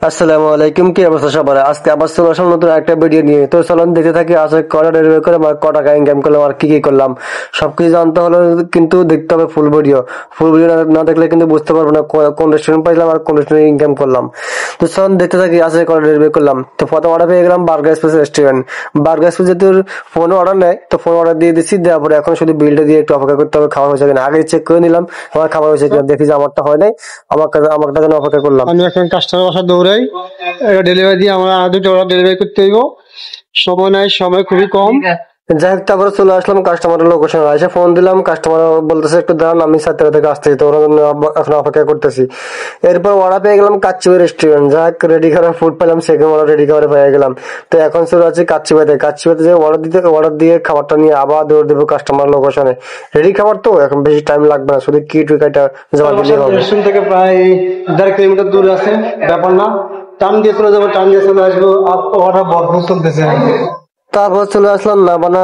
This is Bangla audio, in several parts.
আসসালামু আলাইকুম, কি অবস্থা সবার? আজকে আবার চলে আসলাম নতুন একটা ভিডিও নিয়ে। তো চলুন দেখতে থাকি আজকে কটা ডেলিভারি করে আমার ক টাকা ইনকাম করলাম আর কি কি করলাম সবকিছু জানতে হলে কিন্তু দেখতে হবে ফুল ভিডিও। ফুল ভিডিও না দেখলে কিন্তু বুঝতে পারবো না কোন রেস্টুরেন্ট পাইলাম আর কোন রেস্টুরেন্ট ইনকাম করলাম। তো চলুন দেখতে থাকি আজকে কটা ডেলিভারি করলাম। তো প্রথম অর্ডার পেয়ে গেলাম burger space restaurant. Burger space যেহেতু ফোনে অর্ডার নেয় তো ফোন অর্ডার দিয়ে দিচ্ছি, দেওয়ার পরে এখন শুধু বিলটা দিয়ে একটু অপেক্ষা করতে হবে খাবার হয়েছে কিনা। আগে চেক করে নিলাম আমার খাবার হয়েছে কিনা, দেখি যে আমারটা হয় নাই, আমারটা যেন অপেক্ষা করলাম। আমি এখন কাস্টমার বাসা দৌড়াই, ডেলিভারি দিয়ে আমরা আর দুটো অর্ডার ডেলিভারি করতে হইব। সময় নাই, সময় খুবই কম। যাই হোক, তারপরে চলে আসলাম কাস্টমারের লোকেশন। এসে ফোন দিলাম, কাস্টমার বলতেছে একটু দাঁড়ান, আমি 7টা থেকে আসতেছি, তো ওরা জন্য এখন অপেক্ষা করতেছি। এরপর অর্ডার পেয়ে গেলাম কাচ্চিবাই রেস্টুরেন্ট। যাই হোক, রেডি করা ফুড পেলাম, সেকেন্ড অর্ডার রেডি করে পেয়ে গেলাম। তো এখন চলে আছি কাচ্চিবাইতে যে অর্ডার দিয়ে খাবারটা নিয়ে আবার দৌড় দেবো কাস্টমার লোকেশনে। রেডি খাবার তো এখন বেশি টাইম লাগবে না, শুধু কি টুকাইটা জমা দিলেই হবে। রেস্টুরেন্ট থেকে প্রায় 1.5 কিলোমিটার দূরে আছে, ব্যাপার না। টান দিয়ে চলে যাবো, টান দিয়ে চলে আসবো। অর্ডার ভরপুর চলতেছে। তারপর চলে আসলাম নাবানা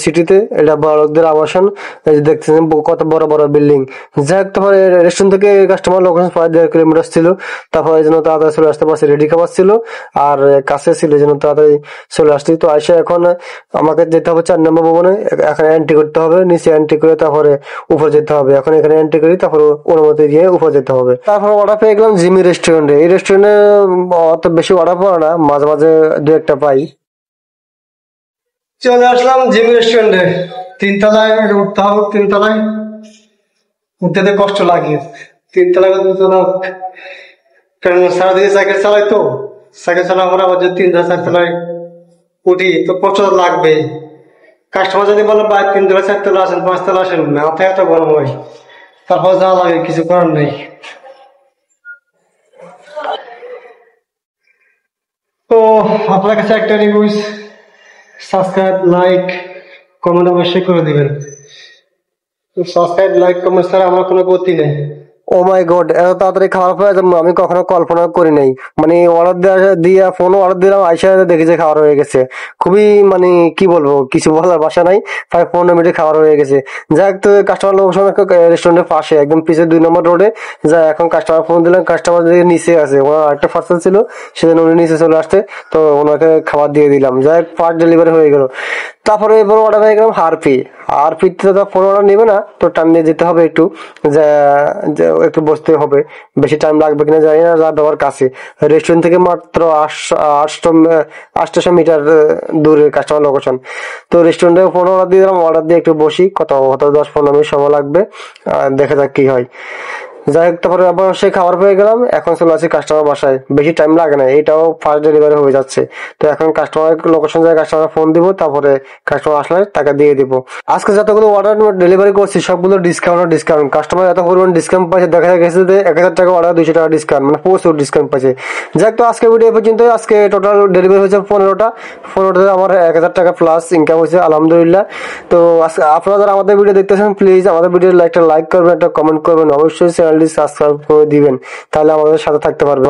সিটিতে, এটা বড়দের আবাসন। এই যে দেখতেছেন কত বড় বড় বিল্ডিং। যাই হোক, তারপরে রেস্টুরেন্ট থেকে কাস্টমার লোকেশন প্রায় 1.5 কিলোমিটার ছিল। তারপর এই জন্য তাড়াতাড়ি চলে আসতে পারছি, রেডি খাবার ছিল আর কাছে ছিল, এই জন্য তাড়াতাড়ি চলে আসছি। তো আসে এখন আমাকে যেতে হবে 4 নম্বর ভবনে। এখানে এন্ট্রি করতে হবে, নিচে এন্ট্রি করে তারপরে উপরে যেতে হবে। এখন এখানে এন্ট্রি করি, তারপরে অনুমতি দিয়ে উপরে যেতে হবে। তারপর অর্ডার পেয়ে গেলাম জিমি রেস্টুরেন্টে। এই রেস্টুরেন্টে অত বেশি অর্ডার পড়ে না, মাঝে মাঝে দু একটা পাই। চলে আসলাম জিম রেস্টুরেন্টে। 3 তলায় উঠতে হবে, 3 তলায় উঠতে কষ্ট লাগে। 3 তলায় 2 তলা, কারণ সারাদিন সাইকেল চালাই তো। সাইকেল চালানোর পর আবার যদি 3 তলা 4 তলায় উঠি তো প্রচুর লাগবে। কাস্টমার যদি বলে ভাই 3 তলা 4 তলা আসেন, 5 তলা আসেন, মাথা এত গরম হয়। তারপর যা লাগে, কিছু করার নেই। তো আপনার কাছে একটা রিকোয়েস্ট, সাবস্ক্রাইব, লাইক, কমেন্ট অবশ্যই করে দিবেন। সাবস্ক্রাইব, লাইক, কমেন্ট ছাড়া আমার কোনো গতি নেই। ও মাই গড, এত তাড়াতাড়ি খাবার পাওয়া যাবে আমি কখনো কল্পনা করি নাই। মানে অর্ডার দিয়ে ফোন অর্ডার দিলাম, আইসা দেখি যে খাবার হয়ে গেছে। খুবই মানে কি বলবো, কিছু বলার ভাষা নাই। প্রায় 15 মিনিটে খাবার হয়ে গেছে। যাই হোক, তো কাস্টমার লোকেশন রেস্টুরেন্টের পাশে একদম পিছে 2 নম্বর রোডে। যা এখন কাস্টমার ফোন দিলাম, কাস্টমার নিচে আছে, ওনার একটা পার্সেল ছিল, সেদিন উনি নিচে চলে আসতে, তো ওনাকে খাবার দিয়ে দিলাম। যাই হোক, ফার্স্ট ডেলিভারি হয়ে গেল। তারপরে এবার অর্ডার হয়ে গেলাম হারপিতে তো ফোন অর্ডার নেবে না, তো টান নিয়ে যেতে হবে একটু, যে যে একটু বসতে হবে। বেশি টাইম লাগবে কিনা জানি না, যা দেওয়ার কাছে। রেস্টুরেন্ট থেকে মাত্র 800 মিটার দূরে কাস্টমার লোকেশন। তো রেস্টুরেন্টে ফোন অর্ডার দিয়ে দিলাম, অর্ডার দিয়ে একটু বসি, কত 10-15 মিনিট সময় লাগবে, দেখা যাক কি হয়। যাই হোক, তারপরে আবার সেই খাবার পেয়ে গেলাম। এখন চলে আসি কাস্টমার বাসায়, বেশি টাইম লাগে না, এটাও ফার্স্ট ডেলিভারি হয়ে যাচ্ছে। তো এখন কাস্টমার লোকেশন যায়, কাস্টমার ফোন দিব, তারপরে কাস্টমার আসলে টাকা দিয়ে দিব। আজকে যতগুলো অর্ডার ডেলিভারি করছি সবগুলো ডিসকাউন্ট। কাস্টমার এত পরিমাণ ডিসকাউন্ট পাইছে, দেখা গেছে যে 1000 টাকা অর্ডার 200 টাকা ডিসকাউন্ট, মানে প্রচুর ডিসকাউন্ট পাইছে। যাই হোক, তো আজকে ভিডিও পর্যন্ত। আজকে টোটাল ডেলিভারি হয়েছে 15টাতে আমার 1000 টাকা প্লাস ইনকাম হয়েছে, আলহামদুলিল্লাহ। তো আজকে আপনারা যারা আমাদের ভিডিও দেখতেছেন, প্লিজ আমাদের ভিডিও একটা লাইক করবেন, একটা কমেন্ট করবেন, অবশ্যই চ্যানেলটি সাবস্ক্রাইব করে দিবেন, তাহলে আমাদের সাথে থাকতে পারবেন।